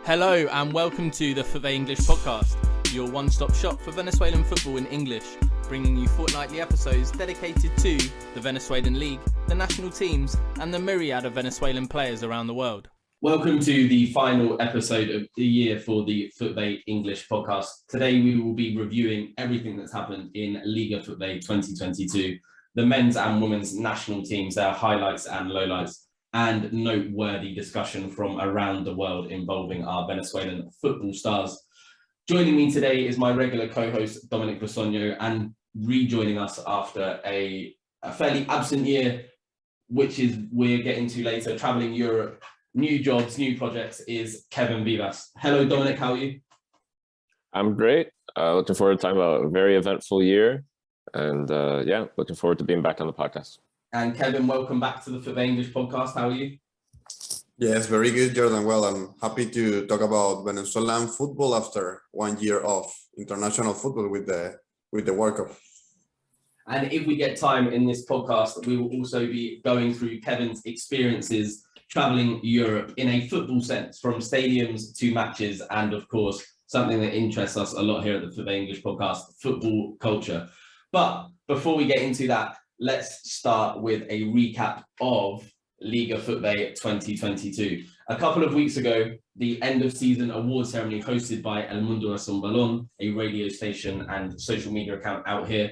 Hello and welcome to the FUTVE English Podcast, your one-stop shop for Venezuelan football in English, bringing you fortnightly episodes dedicated to the Venezuelan League, the national teams and the myriad of Venezuelan players around the world. Welcome to the final episode of the year for the FUTVE English Podcast. Today we will be reviewing everything that's happened in Liga FUTVE 2022, the men's and women's national teams, their highlights and lowlights, and noteworthy discussion from around the world involving our Venezuelan football stars. Joining me today is my regular co-host Dominic, and rejoining us after a fairly absent year, which is we're getting to later, traveling Europe, new jobs, new projects, is Kevin Vivas. Hello Dominic, how are you? I'm great. Looking forward to talking about a very eventful year, and looking forward to being back on the podcast. And Kevin, welcome back to the FUTVE English Podcast. How are you? Yes, very good, Jordan. Well, I'm happy to talk about Venezuelan football after 1 year of international football with the World Cup. And if we get time in this podcast, we will also be going through Kevin's experiences traveling Europe in a football sense, from stadiums to matches, and of course, something that interests us a lot here at the FUTVE English Podcast, football culture. But before we get into that, let's start with a recap of Liga FUTVE 2022. A couple of weeks ago, the end of season award ceremony hosted by El Mundo es un Balón, a radio station and social media account out here,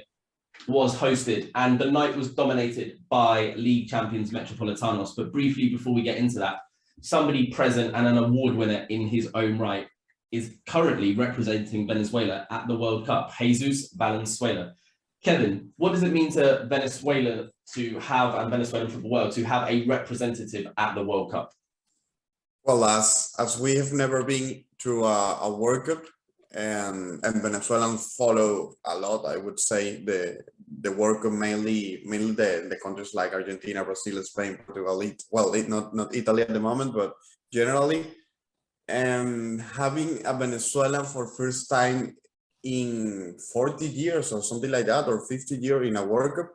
was hosted, and the night was dominated by league champions Metropolitanos. But briefly, before we get into that, somebody present and an award winner in his own right is currently representing Venezuela at the World Cup, Jesus Valenzuela. Kevin, what does it mean to Venezuela to have, and Venezuelan football world, to have a representative at the World Cup? Well, as we have never been to a World Cup, and Venezuelans follow a lot, I would say, the World Cup, mainly the countries like Argentina, Brazil, Spain, Portugal, not Italy at the moment, but generally, and having a Venezuelan for first time in 40 years or something like that, or 50 years in a World Cup,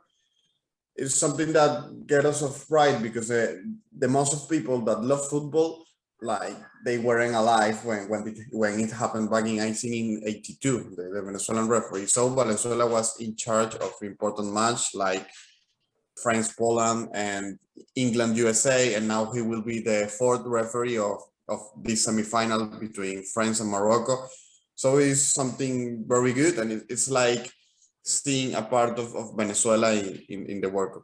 is something that gets us of pride, because the most of people that love football, like, they weren't alive when it happened back in 1982, the Venezuelan referee. So Venezuela was in charge of important match like France, Poland, and England, USA, and now he will be the fourth referee of this semifinal between France and Morocco. So it's something very good, and it's like seeing a part of Venezuela in the World Cup.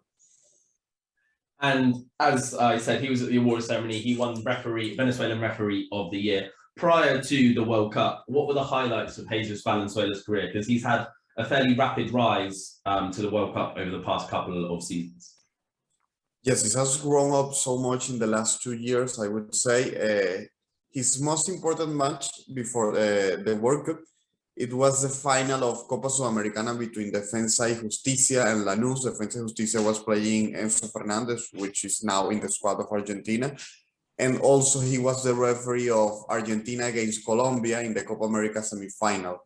And as I said, he was at the award ceremony. He won Venezuelan Referee of the Year. Prior to the World Cup, what were the highlights of Jesus Valenzuela's career? Because he's had a fairly rapid rise to the World Cup over the past couple of seasons. Yes, it has grown up so much in the last 2 years, I would say. His most important match before the World Cup, it was the final of Copa Sudamericana between Defensa y Justicia and Lanús. Defensa y Justicia was playing Enzo Fernandez, which is now in the squad of Argentina. And also he was the referee of Argentina against Colombia in the Copa America semifinal.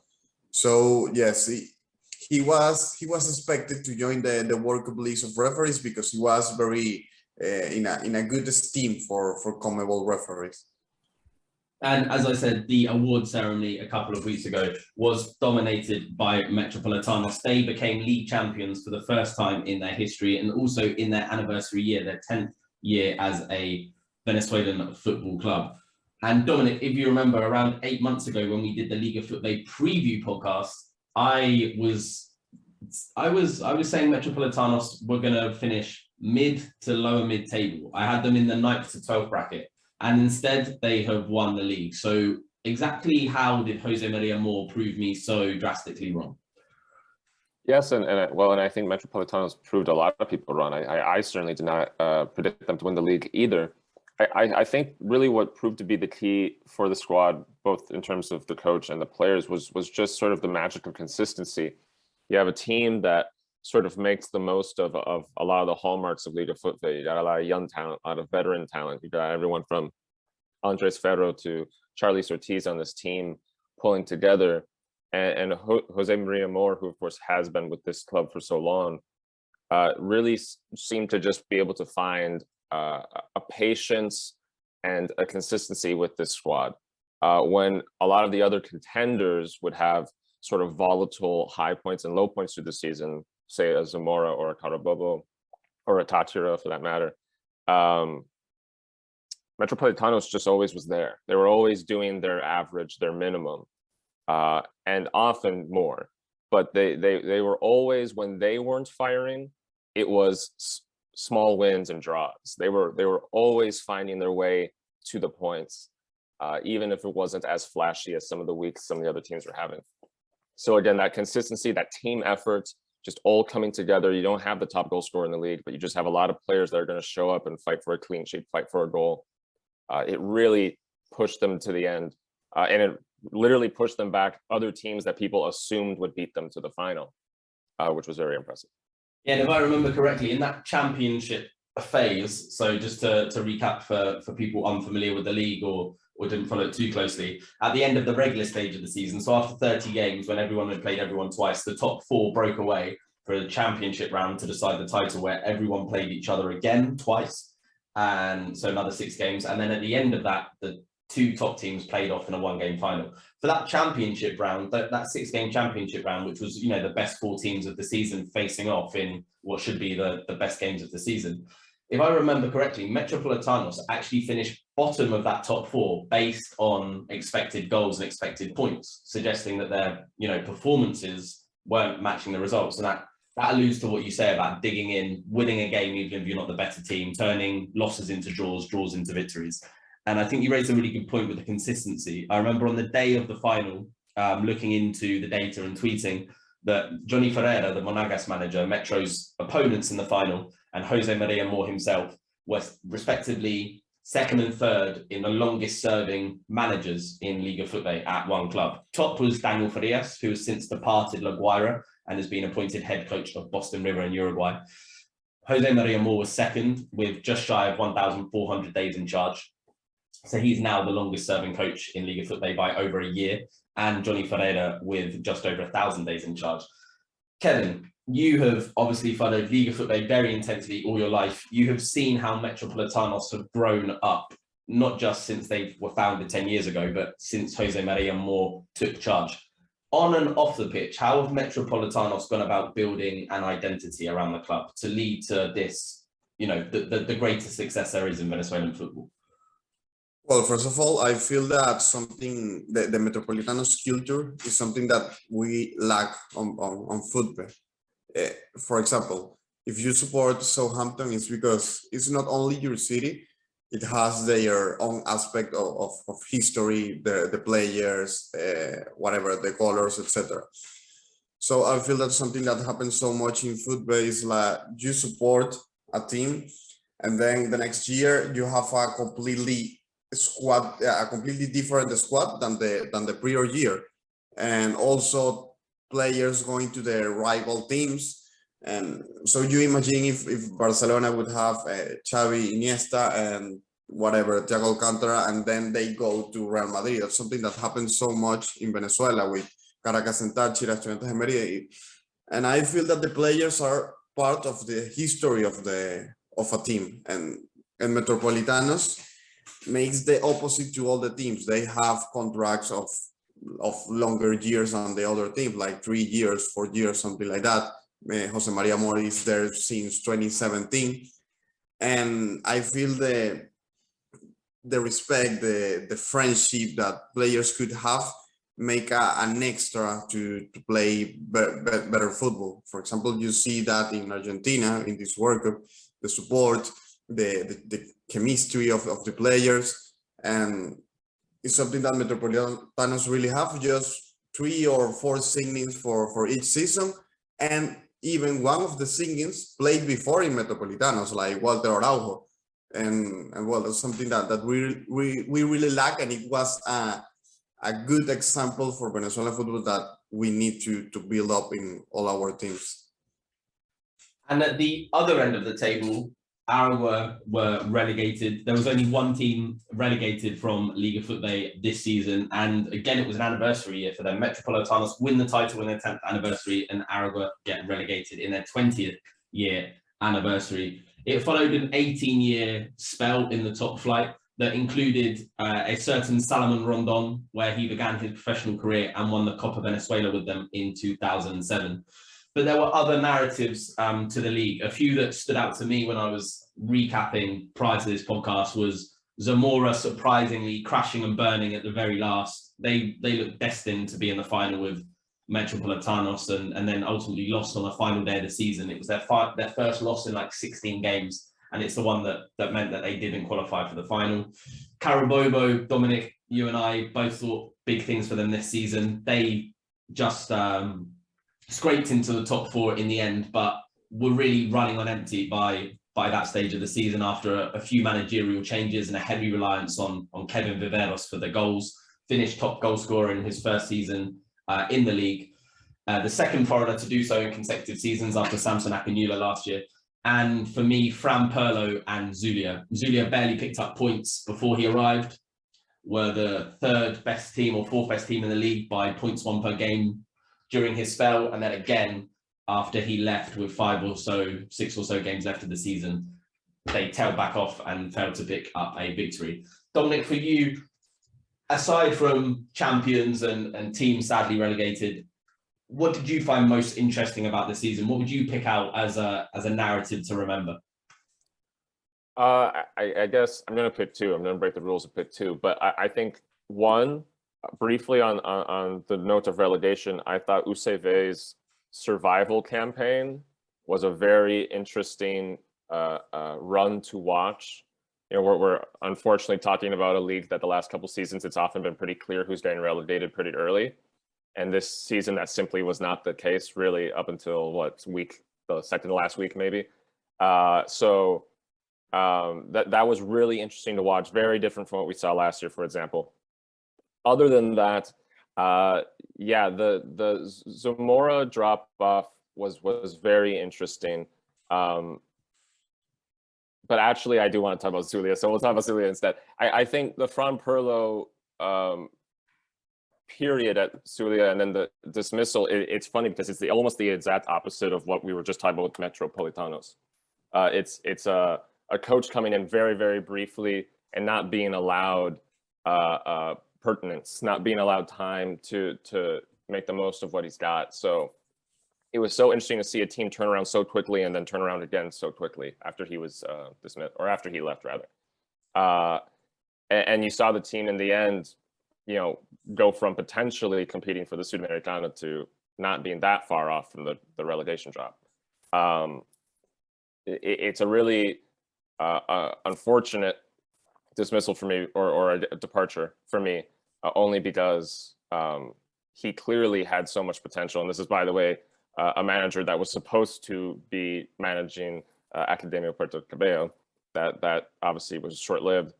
So yes, he was expected to join the World Cup list of referees, because he was very in a good esteem for CONMEBOL referees. And as I said, the award ceremony a couple of weeks ago was dominated by Metropolitanos. They became league champions for the first time in their history, and also in their anniversary year, their 10th year as a Venezuelan football club. And Dominic, if you remember, around 8 months ago when we did the Liga FUTVE preview podcast, I was saying Metropolitanos were going to finish mid to lower mid table. I had them in the 9th to 12th bracket. And instead, they have won the league. So exactly how did Jose Maria Morr prove me so drastically wrong? Yes, and I think Metropolitanos proved a lot of people wrong. I certainly did not predict them to win the league either. I think really what proved to be the key for the squad, both in terms of the coach and the players, was just sort of the magic of consistency. You have a team that sort of makes the most of a lot of the hallmarks of Liga FUTVE. You got a lot of young talent, a lot of veteran talent. You got everyone from Andres Ferro to Charlie Ortiz on this team pulling together. And Jose Maria Morr, who of course has been with this club for so long, really seemed to just be able to find a patience and a consistency with this squad. when a lot of the other contenders would have sort of volatile high points and low points through the season, say a Zamora or a Carabobo or a Táchira for that matter. Metropolitanos just always was there. They were always doing their average, their minimum, and often more. But they were always, when they weren't firing, it was small wins and draws. They were always finding their way to the points, even if it wasn't as flashy as some of the weeks some of the other teams were having. So again, that consistency, that team effort, just all coming together. You don't have the top goal scorer in the league, but you just have a lot of players that are going to show up and fight for a clean sheet, fight for a goal. It really pushed them to the end, and it literally pushed them back other teams that people assumed would beat them to the final, which was very impressive. Yeah, and if I remember correctly, in that championship phase, so just to recap for people unfamiliar with the league or didn't follow it too closely, at the end of the regular stage of the season, so after 30 games, when everyone had played everyone twice, the top 4 broke away for a championship round to decide the title, where everyone played each other again twice. And so another 6 games. And then at the end of that, the 2 top teams played off in a 1-game final. For that championship round, that 6-game championship round, which was, the best 4 teams of the season facing off in what should be the best games of the season. If I remember correctly, Metropolitanos actually finished bottom of that top 4 based on expected goals and expected points, suggesting that their, performances weren't matching the results. And that alludes to what you say about digging in, winning a game, even if you're not the better team, turning losses into draws, draws into victories. And I think you raised a really good point with the consistency. I remember on the day of the final, looking into the data and tweeting that Johnny Ferreira, the Monagas manager, Metro's opponents in the final, and Jose Maria Morr himself were respectively 2nd and 3rd in the longest serving managers in Liga FUTVE at one club. Top was Daniel Farias, who has since departed La Guaira and has been appointed head coach of Boston River in Uruguay. Jose Maria Morr was 2nd with just shy of 1,400 days in charge. So he's now the longest serving coach in Liga FUTVE by over a year, and Johnny Ferreira with just over 1,000 days in charge. Kevin, you have obviously followed Liga FUTVE very intensely all your life. You have seen how Metropolitanos have grown up, not just since they were founded 10 years ago, but since Jose Maria Morr took charge. On and off the pitch, how have Metropolitanos gone about building an identity around the club to lead to this, the greatest success there is in Venezuelan football? Well, first of all, I feel that the Metropolitanos culture is something that we lack on football. For example, if you support Southampton, it's because it's not only your city, it has their own aspect of history, the players, whatever, the colors, etc. So I feel that's something that happens so much in football is like you support a team and then the next year you have a completely different squad than the prior year, and also players going to their rival teams. And so you imagine if Barcelona would have Xavi, Iniesta, and whatever, Thiago Alcantara, and then they go to Real Madrid. That's something that happens so much in Venezuela with Caracas and Táchira, Estudiantes de Mérida. And I feel that the players are part of the history of a team, and Metropolitanos makes the opposite to all the teams. They have contracts of longer years than the other team, like 3 years, 4 years, something like that. Jose Maria Morr is there since 2017, and I feel the respect, the friendship that players could have make an extra to play better football. For example, you see that in Argentina in this World Cup, the support, the chemistry of the players, and it's something that Metropolitanos really have. Just 3 or 4 signings for each season, and even one of the signings played before in Metropolitanos, like Walter Araujo, and well, that's something that we really lack, and it was a good example for Venezuelan football that we need to build up in all our teams. And at the other end of the table, Aragua were relegated. There was only one team relegated from Liga FUTVE this season. And again, it was an anniversary year for them. Metropolitanos win the title in their 10th anniversary, and Aragua get relegated in their 20th year anniversary. It followed an 18-year spell in the top flight that included a certain Salomon Rondon, where he began his professional career and won the Copa Venezuela with them in 2007. But there were other narratives to the league. A few that stood out to me when I was recapping prior to this podcast was Zamora surprisingly crashing and burning at the very last. They looked destined to be in the final with Metropolitanos and then ultimately lost on the final day of the season. It was their first loss in like 16 games. And it's the one that meant that they didn't qualify for the final. Carabobo, Dominic, you and I both thought big things for them this season. They just scraped into the top four in the end, but were really running on empty by that stage of the season after a few managerial changes and a heavy reliance on Kevin Viveros for the goals. Finished top goal scorer in his first season in the league. The second foreigner to do so in consecutive seasons after Samson Akinyoola last year. And for me, Fran Perlo and Zulia. Zulia barely picked up points before he arrived, were the third best team or fourth best team in the league by points won per game during his spell. And then again, after he left with 6 or so games left of the season, they tailed back off and failed to pick up a victory. Dominic, for you, aside from champions and teams sadly relegated, what did you find most interesting about the season? What would you pick out as a narrative to remember? I guess I'm going to pick two. I'm going to break the rules and pick two. But I think one, briefly on the note of relegation, I thought UCV's survival campaign was a very interesting run to watch. You know, we're unfortunately talking about a league that the last couple seasons, it's often been pretty clear who's getting relegated pretty early. And this season, that simply was not the case, really, up until the second to last week, maybe. So that was really interesting to watch. Very different from what we saw last year, for example. Other than that, the Zamora drop off was very interesting. But actually, I do want to talk about Zulia, so we'll talk about Zulia instead. I think the Fran Perlo period at Zulia and then the dismissal, it's funny because it's almost the exact opposite of what we were just talking about with Metropolitanos. It's a coach coming in very, very briefly and not being allowed pertinence, not being allowed time to make the most of what he's got. So it was so interesting to see a team turn around so quickly and then turn around again so quickly after he was dismissed, or after he left, rather. And you saw the team in the end, you know, go from potentially competing for the Sudamericana to not being that far off from the relegation drop. It's a really unfortunate dismissal for me, or a departure for me, only because he clearly had so much potential. And this is, by the way, a manager that was supposed to be managing Academia Puerto Cabello, that obviously was short-lived.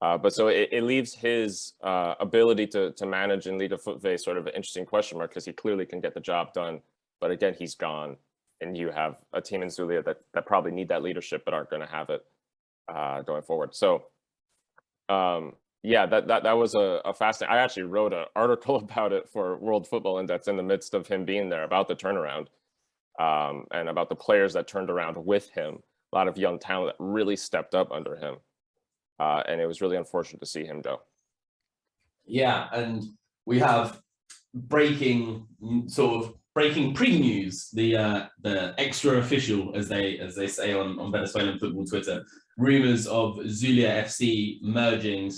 But so it leaves his ability to manage and lead a FUTVE sort of an interesting question mark, because he clearly can get the job done. But again, he's gone. And you have a team in Zulia that probably need that leadership, but aren't going to have it going forward. So, that was a fascinating. I actually wrote an article about it for World Football Index in the midst of him being there, about the turnaround and about the players that turned around with him. A lot of young talent that really stepped up under him. And it was really unfortunate to see him go. Yeah, and we have breaking pre-news, the extra official, as they say on Venezuelan football Twitter, rumors of Zulia FC merging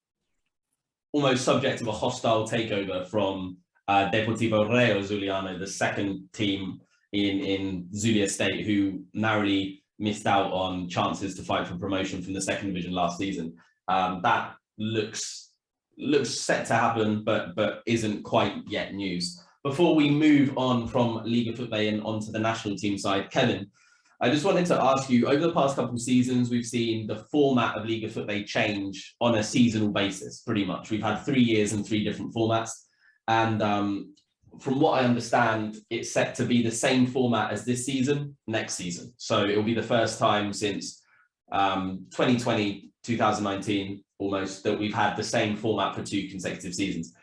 / almost subject of a hostile takeover from Deportivo Rio Zuliano, the second team in Zulia State, who narrowly missed out on chances to fight for promotion from the second division last season. That looks set to happen, but isn't quite yet news. Before we move on from Liga FUTVE and onto the national team side, Kevin, I just wanted to ask you, over the past couple of seasons, we've seen the format of Liga FUTVE change on a seasonal basis, pretty much. We've had 3 years and 3 different formats. And from what I understand, it's set to be the same format as this season, next season. So it will be the first time since 2020, 2019, almost, that we've had the same format for 2 consecutive seasons.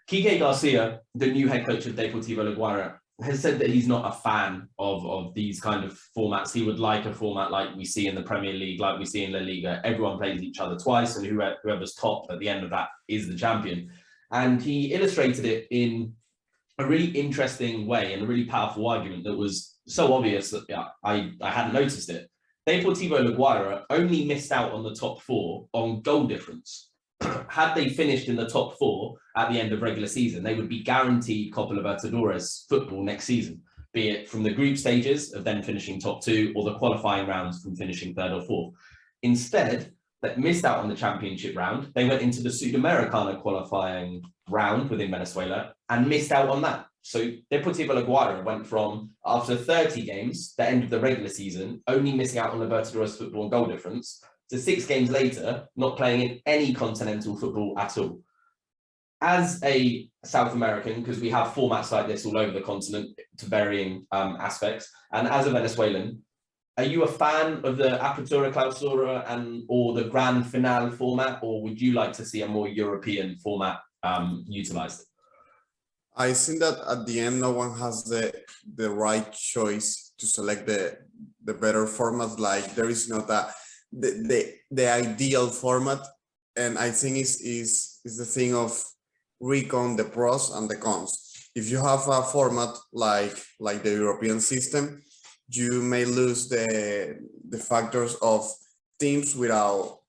Quique Garcia, the new head coach of Deportivo La Guaira, has said that he's not a fan of these kind of formats. He would like a format like we see in the Premier League, like we see in La Liga. Everyone plays each other twice, and whoever's top at the end of that is the champion. And he illustrated it in a really interesting way and a really powerful argument that was so obvious that I hadn't noticed it. Deportivo La Guaira only missed out on the top 4 on goal difference. Had they finished in the top 4 at the end of regular season, they would be guaranteed Copa Libertadores football next season, be it from the group stages of then finishing top 2 or the qualifying rounds from finishing 3rd or 4th. Instead, that missed out on the championship round. They went into the Sudamericana qualifying round within Venezuela and missed out on that. So Deportivo La Guaira went from, after 30 games, the end of the regular season, only missing out on Libertadores football and goal difference, to 6 games later, not playing in any continental football at all. As a South American, because we have formats like this all over the continent to varying aspects, and as a Venezuelan, are you a fan of the Apertura Clausura or the Grand Final format, or would you like to see a more European format utilized? I think that at the end, no one has the right choice to select the better format. Like there is not the ideal format, and I think is the thing of recon the pros and the cons. If you have a format like the European system, you may lose the factors of teams without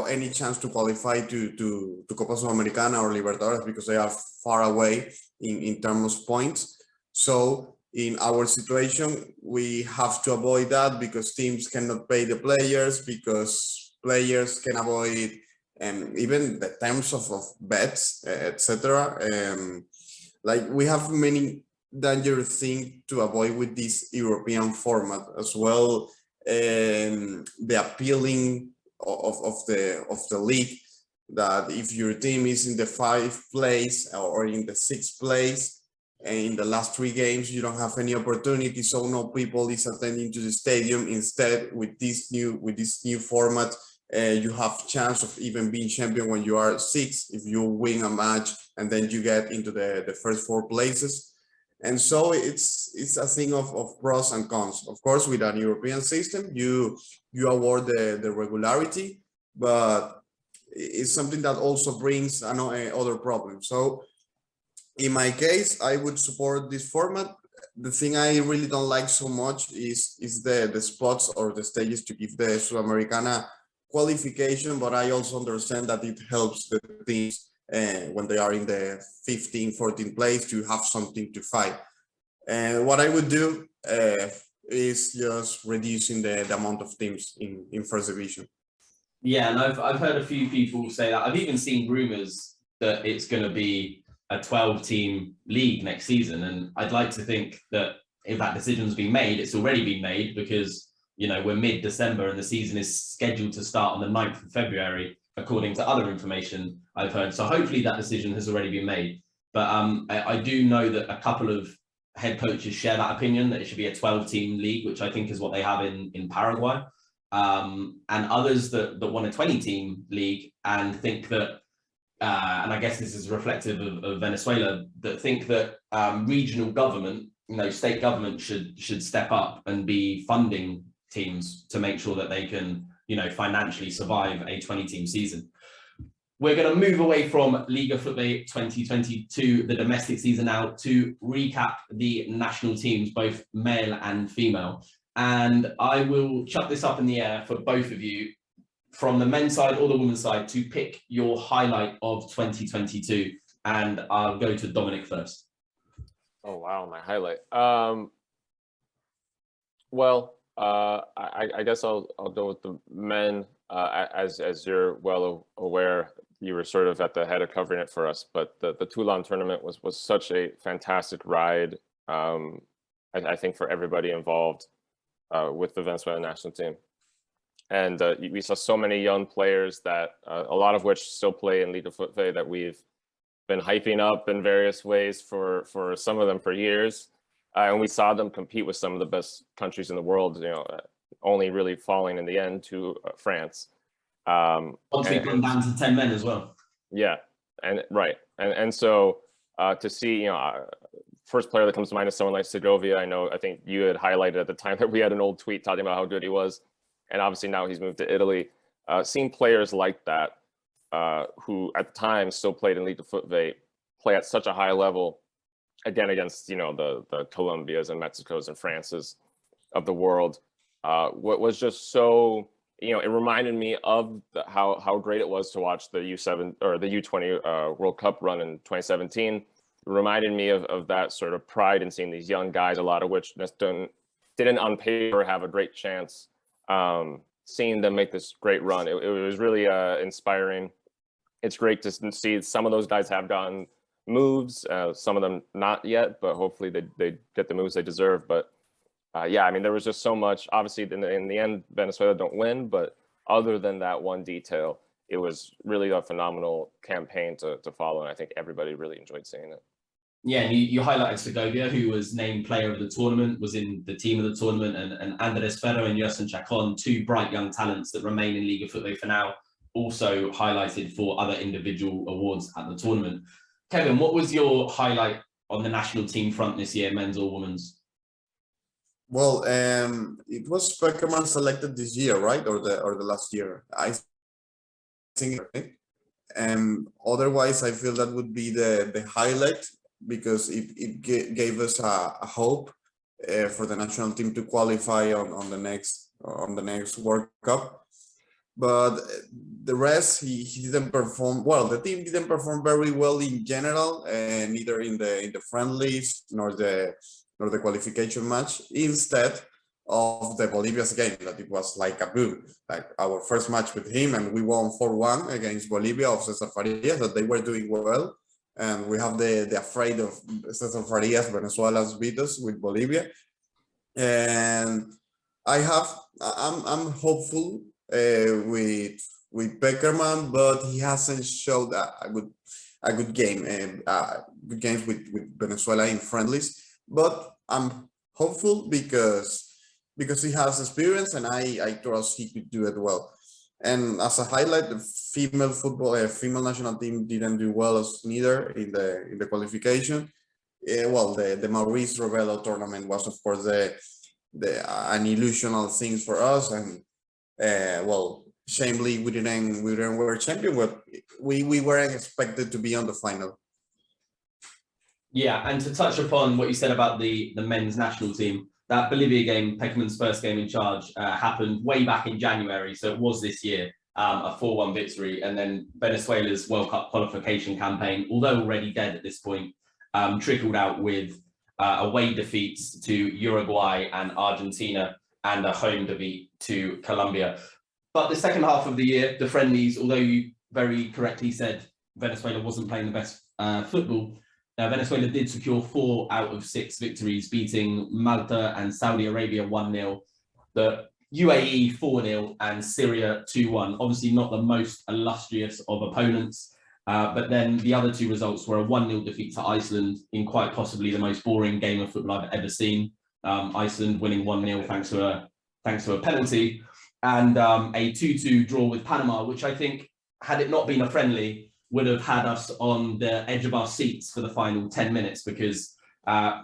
any chance to qualify to Copa Sudamericana or Libertadores because they are far away in terms of points. So in our situation, we have to avoid that because teams cannot pay the players, because players can avoid even the terms of bets, etc. Like we have many dangerous things to avoid with this European format as well. The appealing of the league, that if your team is in the 5th place or in the 6th place and in the last 3 games you don't have any opportunity, so no people is attending to the stadium. Instead, with this new format, you have chance of even being champion when you are 6th if you win a match and then you get into the first 4 places. And so it's a thing of pros and cons. Of course, with an European system, you award the regularity, but it's something that also brings other problems. So in my case, I would support this format. The thing I really don't like so much is the spots or the stages to give the Sudamericana qualification, but I also understand that it helps the teams when they are in the 15th, 14th place to have something to fight. And what I would do is just reducing the amount of teams in first division. Yeah, and I've heard a few people say that. I've even seen rumors that it's going to be a 12-team league next season, and I'd like to think that if that decision's been made, it's already been made because, you know, we're mid-December and the season is scheduled to start on the 9th of February, according to other information I've heard. So hopefully that decision has already been made. But I do know that a couple of head coaches share that opinion, that it should be a 12-team league, which I think is what they have in Paraguay. And others that want a 20-team league and think that, and I guess this is reflective of Venezuela, that think that regional government, you know, state government should step up and be funding teams to make sure that they can, you know, financially survive a 20-team season. We're going to move away from Liga FUTVE 2022, the domestic season now, to recap the national teams, both male and female. And I will chuck this up in the air for both of you, from the men's side or the women's side, to pick your highlight of 2022. And I'll go to Dominic first. Oh, wow, my highlight. I guess I'll go with the men. As you're well aware, you were sort of at the head of covering it for us, but the Toulon Tournament was such a fantastic ride, I think, for everybody involved with the Venezuelan national team. And we saw so many young players that a lot of which still play in Liga FUTVE that we've been hyping up in various ways for some of them for years. And we saw them compete with some of the best countries in the world, you know, only really falling in the end to France. Once we've gone down to 10 men as well. Yeah, and right. And so to see, you know, first player that comes to mind is someone like Segovia. I think you had highlighted at the time that we had an old tweet talking about how good he was. And obviously now he's moved to Italy. Seeing players like that, who at the time still played in Liga FUTVE, play at such a high level, again, against, you know, the Colombias and Mexicos and Frances of the world, what was just so, you know, it reminded me of how great it was to watch the U7 or the U20 World Cup run in 2017. It reminded me of that sort of pride in seeing these young guys, a lot of which didn't on paper have a great chance. Seeing them make this great run, it was really inspiring. It's great to see some of those guys have gotten moves, some of them not yet, but hopefully they get the moves they deserve. But yeah, I mean, there was just so much. Obviously, in the end, Venezuela don't win, but other than that one detail, it was really a phenomenal campaign to follow, and I think everybody really enjoyed seeing it. Yeah, and you highlighted Segovia, who was named player of the tournament, was in the team of the tournament, and Andres Ferro and Yerson Chacon, two bright young talents that remain in Liga FUTVE for now, also highlighted for other individual awards at the tournament. Kevin, what was your highlight on the national team front this year, men's or women's? Well, it was Pekerman selected this year, right, or the last year? I think. Otherwise, I feel that would be the highlight, because it gave us a hope for the national team to qualify on the next World Cup. But the rest, he didn't perform well. The team didn't perform very well in general, and neither in the friendlies nor the qualification match. Instead of the Bolivia's game, that it was like a boom, like our first match with him, and we won 4-1 against Bolivia of Cesar Farias, that they were doing well. And we have the afraid of Cesar Farias, Venezuela's beat us with Bolivia. And I'm hopeful with Pekerman, but he hasn't showed a good game, good games with Venezuela in friendlies. But I'm hopeful because he has experience, and I trust he could do it well. And as a highlight, the female national team didn't do well as neither in the qualification. Well, the Maurice Rebelo tournament was, of course, an illusional thing for us, and well, shamefully we didn't were champion, but we weren't expected to be on the final. Yeah, and to touch upon what you said about the men's national team, that Bolivia game, Pekerman's first game in charge, happened way back in January, so it was this year, a 4-1 victory. And then Venezuela's World Cup qualification campaign, although already dead at this point, trickled out with away defeats to Uruguay and Argentina, and a home defeat to Colombia. But the second half of the year, the friendlies, although you very correctly said Venezuela wasn't playing the best football, Venezuela did secure 4 out of 6 victories, beating Malta and Saudi Arabia 1-0, the UAE 4-0, and Syria 2-1. Obviously not the most illustrious of opponents, but then the other 2 results were a 1-0 defeat to Iceland in quite possibly the most boring game of football I've ever seen. Iceland winning 1-0 thanks to a penalty, and a 2-2 draw with Panama, which I think, had it not been a friendly, would have had us on the edge of our seats for the final 10 minutes, because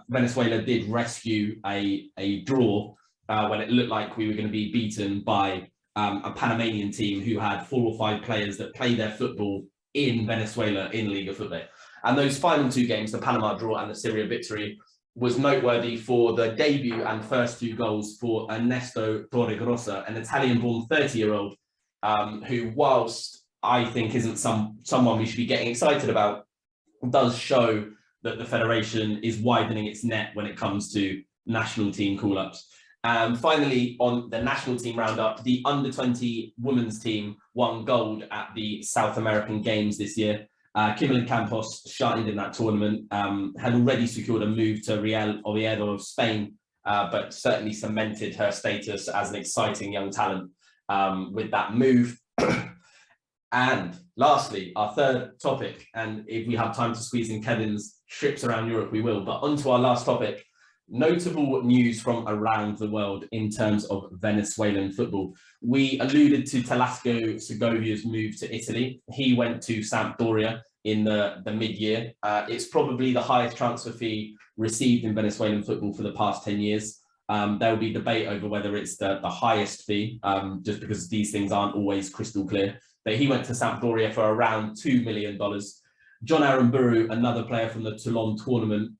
Venezuela did rescue a draw when it looked like we were going to be beaten by a Panamanian team who had 4 or 5 players that play their football in Venezuela in Liga FUTVE. And those final 2 games, the Panama draw and the Syria victory, was noteworthy for the debut and first 2 goals for Ernesto Torregrossa, an Italian-born 30-year-old who, whilst I think isn't someone we should be getting excited about, does show that the federation is widening its net when it comes to national team call-ups. Finally, on the national team roundup, the under-20 women's team won gold at the South American Games this year. Kimberly Campos shined in that tournament, had already secured a move to Real Oviedo of Spain, but certainly cemented her status as an exciting young talent with that move. And lastly, our third topic, and if we have time to squeeze in Kevin's trips around Europe, we will, but onto our last topic, notable news from around the world in terms of Venezuelan football. We alluded to Telesco Segovia's move to Italy. He went to Sampdoria, in the mid-year. It's probably the highest transfer fee received in Venezuelan football for the past 10 years. There will be debate over whether it's the highest fee, just because these things aren't always crystal clear. But he went to Sampdoria for around $2 million. John Aramburu, another player from the Toulon Tournament,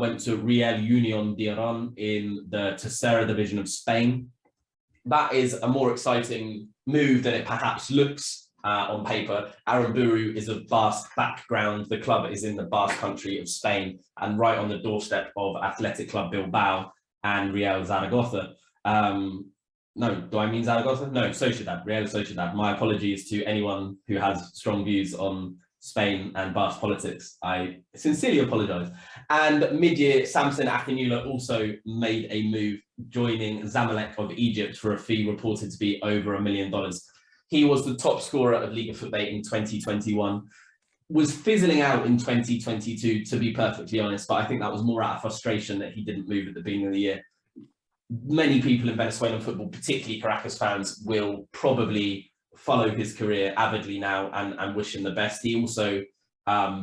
went to Real Union de Iran in the Tercera division of Spain. That is a more exciting move than it perhaps looks on paper. Aramburu is of Basque background. The club is in the Basque country of Spain and right on the doorstep of Athletic Club Bilbao and Real Zaragoza. No, do I mean Zaragoza? No, Sociedad, Real Sociedad. My apologies to anyone who has strong views on Spain and Basque politics. I sincerely apologize. And mid-year, Samson Akinyoola also made a move, joining Zamalek of Egypt for a fee reported to be over $1 million. He was the top scorer of Liga FUTVE in 2021, was fizzling out in 2022, to be perfectly honest, but I think that was more out of frustration that he didn't move at the beginning of the year. Many people in Venezuelan football, particularly Caracas fans, will probably follow his career avidly now and wish him the best. He also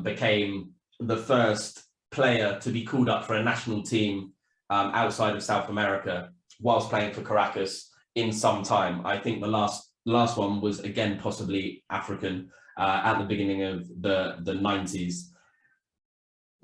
became the first player to be called up for a national team outside of South America whilst playing for Caracas in some time. I think the last one was, again, possibly African at the beginning of the 90s.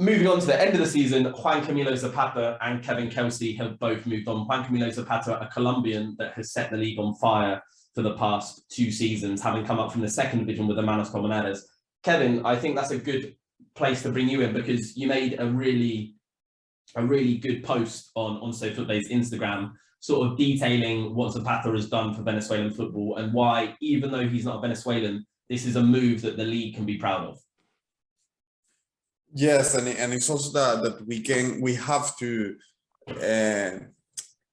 Moving on to the end of the season, Juan Camilo Zapata and Kevin Kelsey have both moved on. Juan Camilo Zapata, a Colombian that has set the league on fire for the past 2 seasons, having come up from the second division with the Manos Comunares. Kevin, I think that's a good place to bring you in, because you made a really good post on So FUTVE's Instagram, sort of detailing what Zapata has done for Venezuelan football and why, even though he's not a Venezuelan, this is a move that the league can be proud of. Yes, and it's also that we have to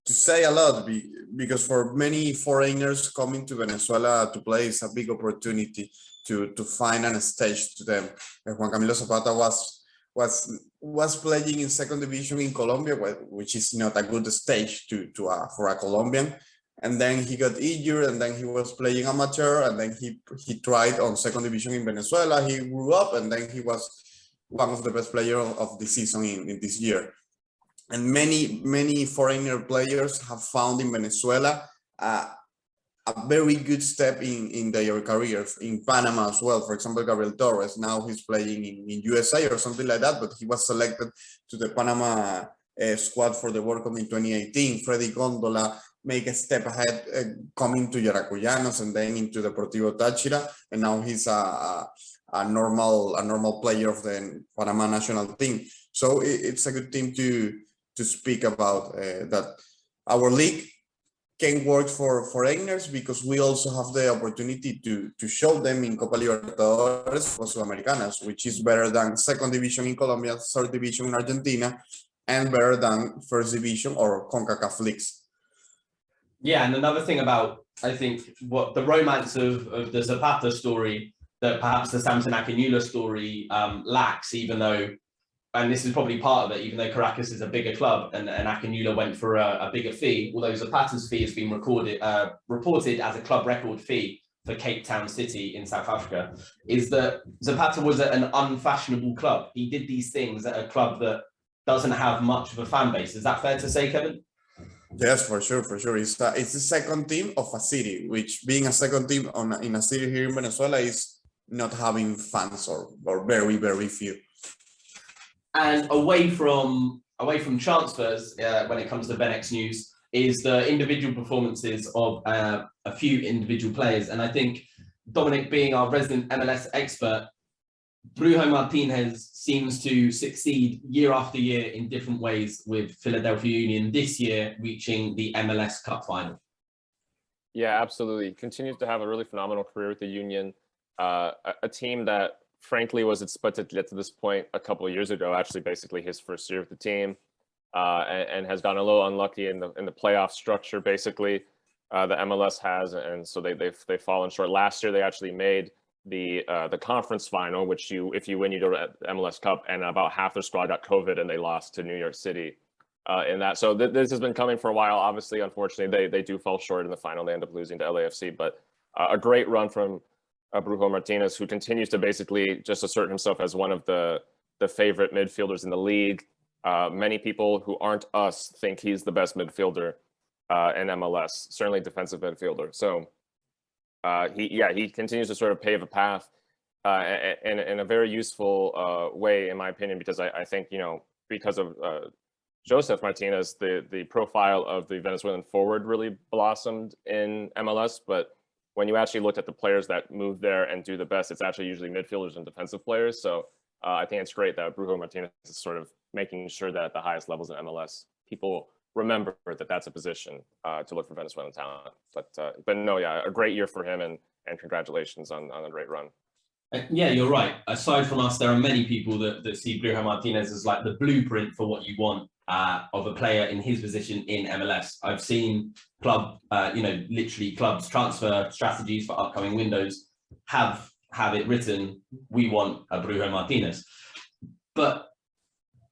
say a lot, because for many foreigners coming to Venezuela to play is a big opportunity to find a stage to them. Juan Camilo Zapata was playing in second division in Colombia, which is not a good stage for a Colombian. And then he got injured, and then he was playing amateur, and then he tried on second division in Venezuela. He grew up, and then he was one of the best players of the season in this year. And many foreigner players have found in Venezuela a very good step in their careers. In Panama as well, for example, Gabriel Torres, now he's playing in USA or something like that, but he was selected to the Panama squad for the World Cup in 2018. Freddy Gondola make a step ahead, coming to Yaracuyanos and then into Deportivo Táchira, and now he's a normal player of the Panama national team. So it's a good team to speak about, that our league can work for foreigners, because we also have the opportunity to show them in Copa Libertadores or Sudamericanas, which is better than second division in Colombia, third division in Argentina, and better than first division or CONCACAF leagues. Yeah, and another thing about, I think, what the romance of the Zapata story that perhaps the Samson Akinyoola story lacks, even though, and this is probably part of it, even though Caracas is a bigger club and Akinyoola went for a bigger fee, although Zapata's fee has been reported as a club record fee for Cape Town City in South Africa, is that Zapata was at an unfashionable club. He did these things at a club that doesn't have much of a fan base. Is that fair to say, Kevin? Yes, for sure. It's the second team of a city, which being a second team in a city here in Venezuela is not having fans or very, very few. And away from transfers, when it comes to VenEx news, is the individual performances of a few individual players. And I think Dominic, being our resident MLS expert, Brujo Martinez seems to succeed year after year in different ways, with Philadelphia Union this year reaching the MLS Cup final. Yeah, absolutely. Continues to have a really phenomenal career with the Union, a team that frankly was expected to get to this point a couple of years ago, actually basically his first year with the team, and has gotten a little unlucky in the playoff structure, basically, the MLS has, and so they've fallen short. Last year they actually made the conference final, which if you win, you go to MLS Cup, and about half their squad got COVID and they lost to New York City in that. So this has been coming for a while. Obviously, unfortunately, they do fall short in the final. They end up losing to LAFC, but a great run from Brujo Martinez, who continues to basically just assert himself as one of the favorite midfielders in the league. Many people who aren't us think he's the best midfielder in MLS, certainly defensive midfielder. So he continues to sort of pave a path in a very useful way, in my opinion, because I think, because of Joseph Martinez, the profile of the Venezuelan forward really blossomed in MLS. But when you actually looked at the players that move there and do the best, it's actually usually midfielders and defensive players. So I think it's great that Brujo Martinez is sort of making sure that at the highest levels in MLS, people remember that that's a position to look for Venezuelan talent. But no, yeah, a great year for him, and congratulations on a great run. Yeah, you're right. Aside from us, there are many people that see Brujo Martinez as like the blueprint for what you want of a player in his position in MLS. I've seen literally clubs transfer strategies for upcoming windows have it written, we want a Brujo Martinez. But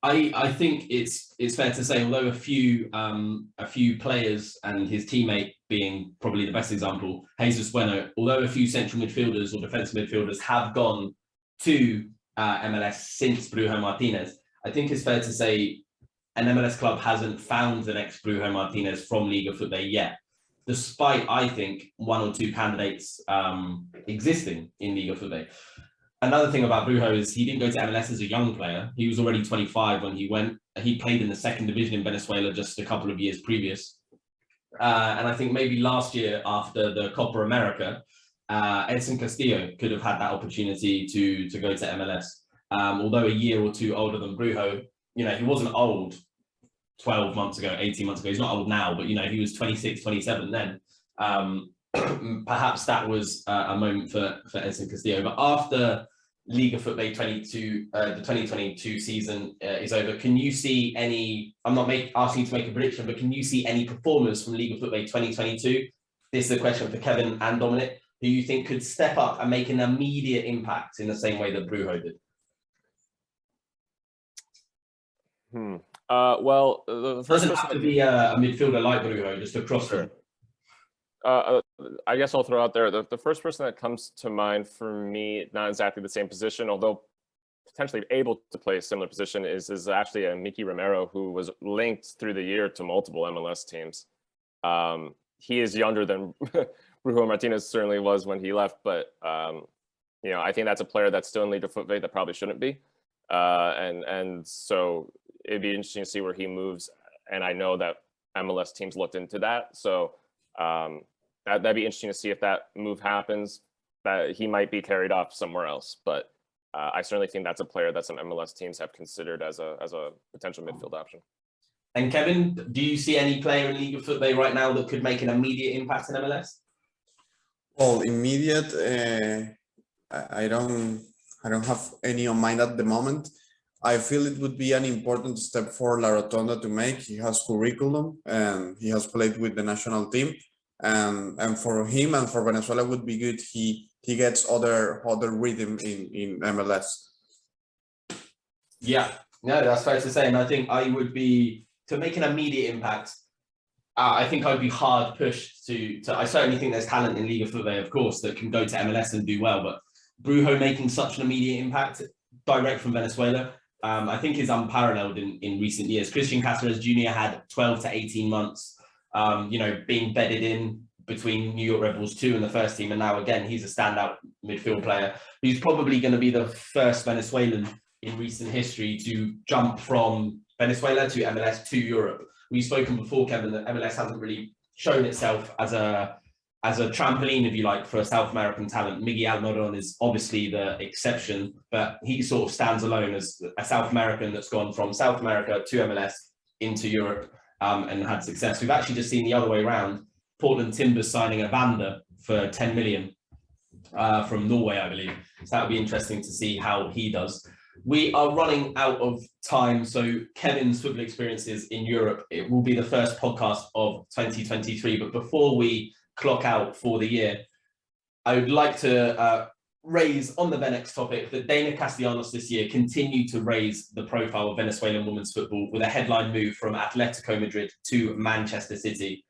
I think it's fair to say, although a few players, and his teammate being probably the best example, Jesus Bueno, although a few central midfielders or defensive midfielders have gone to MLS since Brujo Martinez, I think it's fair to say an MLS club hasn't found the next Brujo Martinez from Liga FUTVE yet, despite, I think, one or two candidates existing in Liga FUTVE. Another thing about Brujo is he didn't go to MLS as a young player. He was already 25 when he went. He played in the second division in Venezuela just a couple of years previous. And I think maybe last year after the Copa America, Edson Castillo could have had that opportunity to go to MLS. Although a year or two older than Brujo, he wasn't old 12 months ago, 18 months ago. He's not old now, but, he was 26, 27 then. Perhaps that was a moment for Edson Castillo. But after Liga FUTVE 22, the 2022 season is over, can you see any, I'm not asking you to make a prediction, but can you see any performers from Liga FUTVE 2022? This is a question for Kevin and Dominic, who you think could step up and make an immediate impact in the same way that Brujo did? Well, the first doesn't have to be a midfielder like Brujo, just a crosser. I guess I'll throw out there the first person that comes to mind for me, not exactly the same position, although potentially able to play a similar position, is actually a Mickey Romero, who was linked through the year to multiple MLS teams. He is younger than Brujo Martinez certainly was when he left, but I think that's a player that's still in Liga FUTVE that probably shouldn't be, and so it'd be interesting to see where he moves. And I know that MLS teams looked into that, so. That'd be interesting to see if that move happens, that he might be carried off somewhere else. But I certainly think that's a player that some MLS teams have considered as a potential midfield option. And Kevin, do you see any player in Liga FUTVE right now that could make an immediate impact in MLS? Well, immediate, I don't have any on mind at the moment. I feel it would be an important step for La Rotonda to make. He has curriculum and he has played with the national team. And for him and for Venezuela would be good. He gets other rhythm in MLS. Yeah, no, that's fair to say. And I think I would be, to make an immediate impact, I think I'd be hard pushed to I certainly think there's talent in Liga FUTVE, of course, that can go to MLS and do well. But Brujo making such an immediate impact direct from Venezuela, I think is unparalleled in recent years. Christian Cáceres Jr. had 12 to 18 months being bedded in between New York Red Bulls 2 and the first team. And now, again, he's a standout midfield player. He's probably going to be the first Venezuelan in recent history to jump from Venezuela to MLS to Europe. We've spoken before, Kevin, that MLS hasn't really shown itself as a trampoline, if you like, for a South American talent. Miguel Almiron is obviously the exception, but he sort of stands alone as a South American that's gone from South America to MLS into Europe. And had success. We've actually just seen the other way around. Portland Timbers signing a Vander for 10 million from Norway, I believe. So that would be interesting to see how he does. We are running out of time. So Kevin's football experiences in Europe, it will be the first podcast of 2023. But before we clock out for the year, I would like to raise on the VenEx topic that Deyna Castellanos this year continued to raise the profile of Venezuelan women's football with a headline move from Atletico Madrid to Manchester City.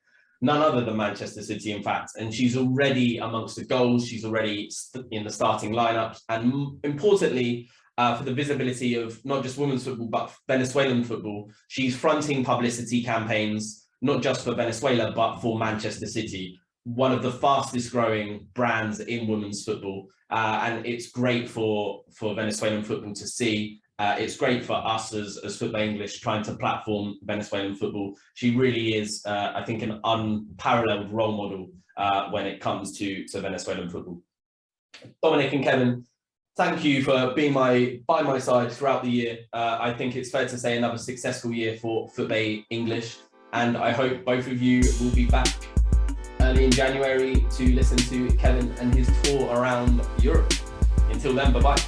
none other than Manchester City, in fact. And she's already amongst the goals. She's already in the starting lineups. And importantly, for the visibility of not just women's football, but Venezuelan football, she's fronting publicity campaigns, not just for Venezuela, but for Manchester City, one of the fastest growing brands in women's football. And it's great for Venezuelan football to see. It's great for us as FUTVE English trying to platform Venezuelan football. She really is, I think, an unparalleled role model when it comes to Venezuelan football. Dominic and Kevin, thank you for being by my side throughout the year. I think it's fair to say another successful year for FUTVE English, and I hope both of you will be back early in January to listen to Kevin and his tour around Europe. Until then, bye-bye.